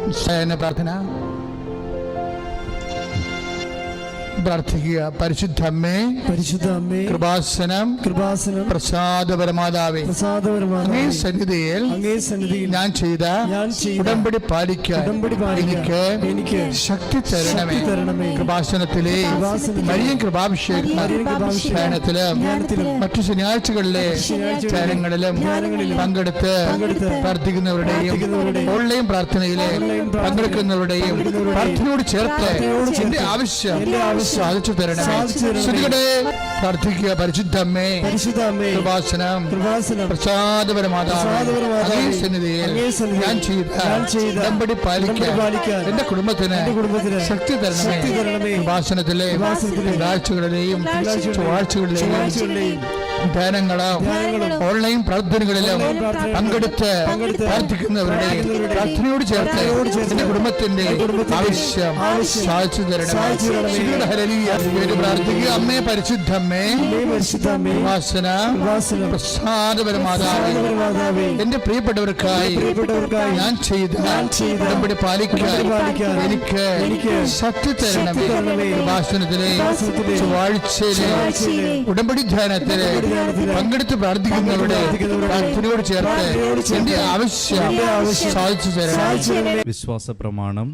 പ്രാർത്ഥന പ്രാർത്ഥിക്കുക. പരിശുദ്ധ അമ്മേ, കൃപാസനം പ്രസാദപരമാതാവേ, അങ്ങേ സന്നിധിയിൽ ഞാൻ ചെയ്ത ഉടമ്പടി പാലിക്കാൻ എനിക്ക് ശക്തി തരണമേ. കൃപാസനത്തിലെ മരിയൻ കൃപാഭിഷേകത്തിലും മറ്റു ശനിയാഴ്ചകളിലെ ചാരങ്ങളിലും പങ്കെടുത്ത് പ്രാർത്ഥിക്കുന്നവരുടെയും ഓൺലൈൻ പ്രാർത്ഥനയിലെ പങ്കെടുക്കുന്നവരുടെയും പ്രാർത്ഥനയോട് ചേർത്ത് എന്റെ ആവശ്യം സാധിച്ചു തരണമേ. പ്രാർത്ഥിക്കുക. പരിശുദ്ധ അമ്മേ, കൃപാസനം പ്രസാദപരമാതാവേ, സന്നിധിയിൽ ഞാൻ ചെയ്ത ഉടമ്പടി പാലിക്കാൻ എന്റെ കുടുംബത്തിന് ശക്തി തരണമേ. കൃപാസനത്തിലെ ആഴ്ചകളിലെയും ചൊവ്വാഴ്ചകളിലെയും ധ്യാനങ്ങളും ഓൺലൈൻ പ്രാർത്ഥനകളിലും പങ്കെടുത്ത് പ്രാർത്ഥിക്കുന്നവരുടെ പ്രാർത്ഥനയോട് ചേർത്ത് എന്റെ കുടുംബത്തിന്റെ ആവശ്യം സാധിച്ചു തരണം. പ്രാർത്ഥിക്കുക. അമ്മേ, പരിശുദ്ധ അമ്മേ, പ്രസാദപരമാതാവേ, എന്റെ പ്രിയപ്പെട്ടവർക്കായി ഞാൻ ചെയ്ത ഉടമ്പടി പാലിക്കാൻ എനിക്ക് ശക്തി തരണമേ. കൃപാസനത്തിലെ ചൊവ്വാഴ്ചയിലെ ഉടമ്പടി ധ്യാനത്തിലെ പങ്കെടുത്ത് പ്രാർത്ഥിക്കുന്നവരുടെ പ്രാർത്ഥനയോട് ചേർത്ത് എന്റെ ആവശ്യം സാധിച്ചു തരണം. വിശ്വാസ പ്രമാണം.